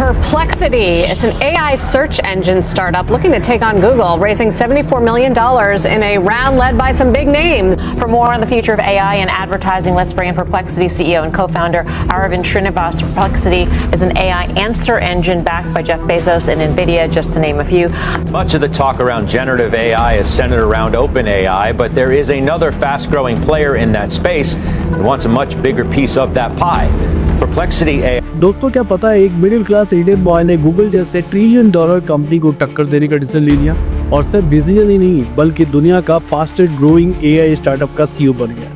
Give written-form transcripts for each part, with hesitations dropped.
Perplexity. It's an AI search engine startup looking to take on Google, raising $74 million in a round led by some big names. For more on the future of AI and advertising, let's bring in Perplexity CEO and co-founder Aravind Srinivas. Perplexity is an AI answer engine backed by Jeff Bezos and NVIDIA, just to name a few. Much of the talk around generative AI is centered around OpenAI, but there is another fast-growing player in that space and wants a much bigger piece of that pie. Perplexity AI. दोस्तों, क्या पता है एक middle class Indian boy ने Google जैसे $1 trillion company को टक्कर देने का डिसीजन ले लिया और सिर्फ डिसीजन ही नहीं बल्कि दुनिया का फास्टेस्ट ग्रोइंग एआई स्टार्टअप का सीईओ बन गया।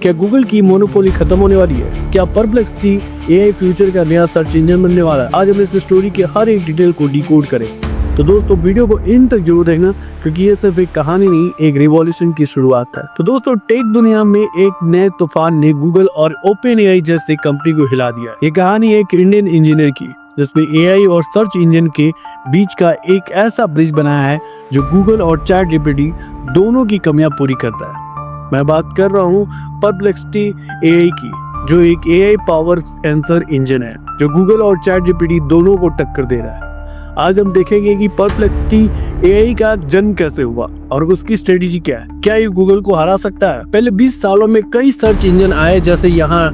क्या गूगल की मोनोपोली खत्म होने वाली है? क्या परप्लेक्सिटी एआई फ्यूचर का नया सर्च इंजन बनने वाला है? आज हम इस स्टोरी के हर एक डिटेल को डिकोड करें। तो दोस्तों, वीडियो को इन तक जरूर देखना क्योंकि ये सिर्फ एक कहानी नहीं, एक रिवॉल्यूशन की शुरुआत है। तो दोस्तों, टेक दुनिया में एक नए तूफान ने गूगल और ओपनएआई जैसी कंपनी को हिला दिया। ये कहानी एक इंडियन इंजीनियर की जिसमें एआई और सर्च इंजन के बीच का एक ऐसा ब्रिज बनाया है जो गूगल और चैट जीपीटी दोनों की कमियां पूरी करता है। मैं बात कर रहा हूँ परप्लेक्सिटी एआई की, जो एक एआई पावर आंसर इंजन है जो गूगल और चैट जीपीटी दोनों को टक्कर दे रहा है। आज हम देखेंगे कि परप्लेक्सिटी एआई का जन्म कैसे हुआ और उसकी स्ट्रेटेजी क्या है। क्या ये गूगल को हरा सकता है? पहले 20 सालों में कई सर्च इंजन आए, जैसे यहाँ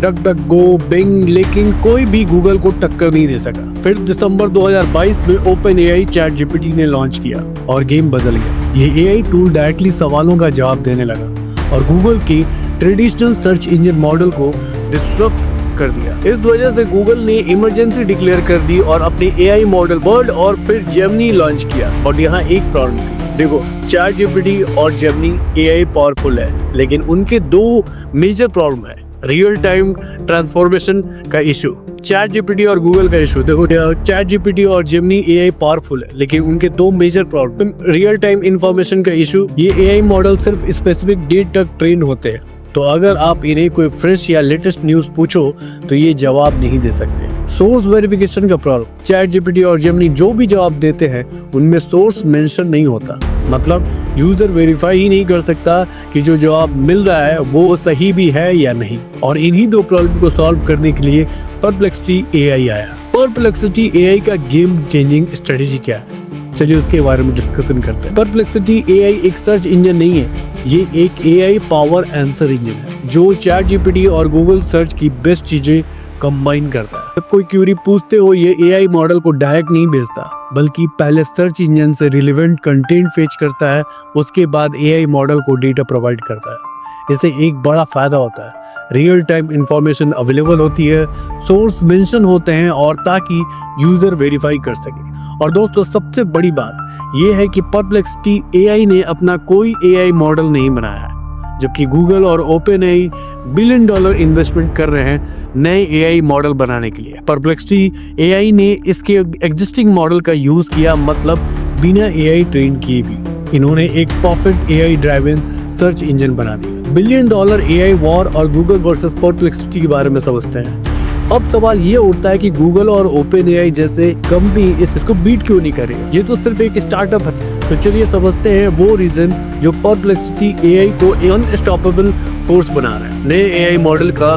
डकडकगो, बिंग, लेकिन कोई भी गूगल को टक्कर नहीं दे सका। फिर दिसंबर 2022 में ओपनएआई चैट जीपीटी ने लॉन्च किया और गेम बदल गया। ये एआई टूल डायरेक्टली सवालों का जवाब देने लगा और गूगल की ट्रेडिशनल सर्च इंजन मॉडल को डिस्टर्ब कर दिया। इस वजह से गूगल ने इमरजेंसी डिक्लेयर कर दी और अपने एआई मॉडल बर्ड और फिर जेमिनी लॉन्च किया। और यहाँ एक प्रॉब्लम थी। देखो, चैट जीपीटी और जेमिनी एआई पावरफुल है, लेकिन उनके दो मेजर प्रॉब्लम है। रियल टाइम ट्रांसफॉर्मेशन का इशू, चैट जीपीटी और गूगल का इशू। देखो, चैट जीपीटी और जेमिनी एआई पावरफुल है, लेकिन उनके दो major problem, real time information का इशू। ये एआई मॉडल सिर्फ स्पेसिफिक डेट तक ट्रेन होते हैं, तो अगर आप इन्हें कोई फ्रेश या लेटेस्ट न्यूज पूछो तो ये जवाब नहीं दे सकते। सोर्स वेरिफिकेशन का प्रॉब्लम, चैट जीपीटी और जेमिनी जो भी जवाब देते हैं उनमें सोर्स मेंशन नहीं होता, मतलब यूजर वेरीफाई ही नहीं कर सकता कि जो जवाब मिल रहा है वो सही भी है या नहीं। और इन्हीं दो प्रॉब्लम को सॉल्व करने के लिए परप्लेक्सिटी एआई आया। परप्लेक्सिटी एआई का गेम चेंजिंग स्ट्रेटेजी क्या है, चलिए उसके बारे में डिस्कशन करते हैं। परप्लेक्सिटी एआई एक सर्च इंजन नहीं है, ये एक एआई पावर आंसर इंजन है जो चैट जीपीटी और गूगल सर्च की बेस्ट चीजें कंबाइन करता है। जब कोई क्यूरी पूछते हो, ये एआई मॉडल को डायरेक्ट नहीं भेजता, बल्कि पहले सर्च इंजन से रिलेवेंट कंटेंट फेच करता है, उसके बाद एआई मॉडल को डेटा प्रोवाइड करता है। इससे एक बड़ा फायदा होता है, रियल टाइम इंफॉर्मेशन अवेलेबल होती है, सोर्स मेंशन होते हैं और ताकि यूजर वेरीफाई कर सके। और दोस्तों, सबसे बड़ी बात यह है कि परप्लेक्सिटी एआई ने अपना कोई एआई मॉडल नहीं बनाया है, जबकि गूगल और ओपनएआई $1 बिलियन इन्वेस्टमेंट कर रहे हैं नए एआई मॉडल बनाने के लिए। परप्लेक्सिटी एआई ने इसके एग्जिस्टिंग मॉडल का यूज किया, मतलब बिना एआई ट्रेन किए भी इन्होंने एक perfect AI driven search engine बना दिया। $1 बिलियन एआई वॉर और गूगल वर्सेस परप्लेक्सिटी के बारे में समझते हैं। अब सवाल ये उठता है कि गूगल और ओपनएआई जैसे कंपनी इसको बीट क्यों नहीं कर रही? ये तो सिर्फ एक स्टार्टअप है। तो चलिए समझते हैं वो रीजन जो परप्लेक्सिटी एआई को अनस्टॉपेबल फोर्स बना रहा है। नए एआई मॉडल का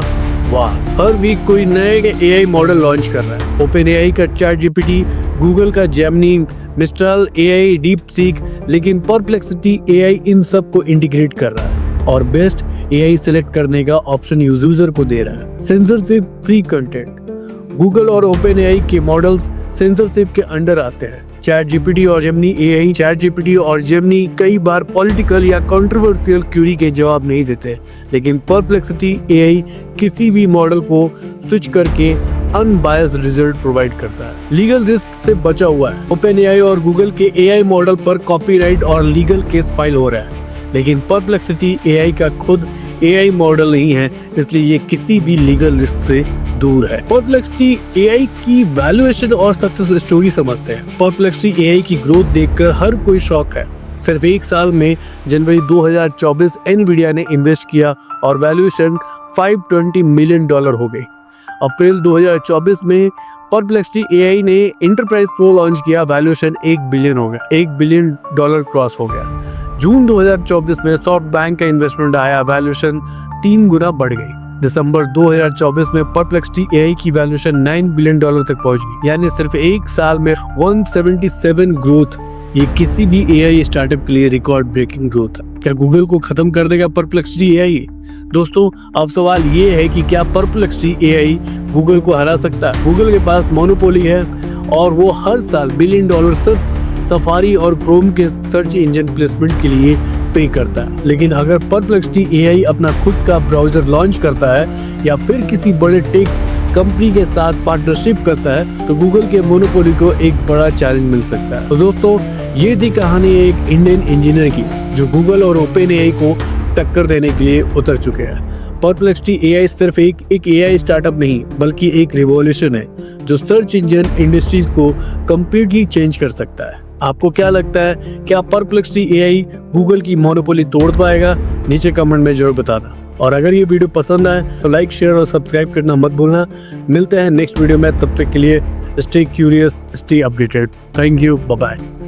वाह, हर वीक कोई नए एआई मॉडल लॉन्च कर रहा है। ओपनएआई का चैट जीपीटी, गूगल का जेमिनी, मिस्ट्राल एआई, डीपसीक, लेकिन परप्लेक्सिटी एआई इन सब को इंटीग्रेट कर रहा है और बेस्ट एआई सिलेक्ट करने का ऑप्शन यूजर को दे रहा है। सेंसरशिप फ्री कंटेंट, गूगल और ओपनएआई के मॉडल्स सेंसरशिप के अंडर आते हैं। चैट जीपीटी और जेमिनी कई बार पॉलिटिकल या कंट्रोवर्शियल क्वेरी के जवाब नहीं देते, लेकिन परप्लेक्सिटी एआई किसी भी मॉडल को स्विच करके अनबायस्ड रिजल्ट प्रोवाइड करता है। लीगल रिस्क से बचा हुआ है। ओपनएआई और गूगल के एआई मॉडल पर कॉपीराइट और लीगल केस फाइल हो रहा है, लेकिन परप्लेक्सिटी एआई का खुद एआई मॉडल नहीं है, इसलिए ये किसी भी लीगल रिस्क से दूर है। परप्लेक्सिटी एआई की वैल्यूएशन और सक्सेस स्टोरी समझते हैं। परप्लेक्सिटी एआई की ग्रोथ देखकर हर कोई शॉक है। सिर्फ एक साल में जनवरी 2024 एनवीडिया ने इन्वेस्ट किया और वैल्यूएशन $520 मिलियन हो गई। अप्रैल 2024 में परप्लेक्सिटी एआई ने एंटरप्राइज प्रो लॉन्च किया, वैल्यूएशन $1 बिलियन हो गया, $1 बिलियन क्रॉस हो गया। जून 2024 में सॉफ्टबैंक का इन्वेस्टमेंट आया, वैल्यूएशन 3 गुना बढ़ गई। दिसंबर 2024 में परप्लेक्सिटी एआई की वैल्यूएशन $9 बिलियन तक पहुंच गई, यानी सिर्फ एक साल में 177 ग्रोथ। ये किसी भी एआई स्टार्टअप के लिए रिकॉर्ड ब्रेकिंग ग्रोथ है। क्या गूगल को खत्म कर देगा परप्लेक्सिटी एआई? दोस्तों, अब सवाल ये है कि क्या परप्लेक्सिटी एआई गूगल को हरा सकता है? गूगल के पास मोनोपोली है और वो हर साल $1 बिलियन सिर्फ सफारी और क्रोम के सर्च इंजन प्लेसमेंट के लिए पे करता है। लेकिन अगर परप्लेक्सिटी एआई अपना खुद का ब्राउजर लॉन्च करता है या फिर किसी बड़े टेक कंपनी के साथ पार्टनरशिप करता है तो गूगल के मोनोपोली को एक बड़ा चैलेंज मिल सकता है। तो दोस्तों, ये थी कहानी एक इंडियन इंजीनियर की जो गूगल और ओपन एआई को टक्कर देने के लिए उतर चुके हैं। परप्लेक्सिटी एआई सिर्फ एक एआई स्टार्टअप नहीं बल्कि एक रिवॉल्यूशन है जो सर्च इंजन इंडस्ट्रीज को कंप्लीटली चेंज कर सकता है। आपको क्या लगता है, क्या परप्लेक्सिटी एआई गूगल की मोनोपोली तोड़ पाएगा? नीचे कमेंट में जरूर बताना। और अगर ये वीडियो पसंद आए तो लाइक, शेयर और सब्सक्राइब करना मत भूलना। मिलते हैं नेक्स्ट वीडियो में, तब तक के लिए stay curious, stay updated. Thank you, bye bye.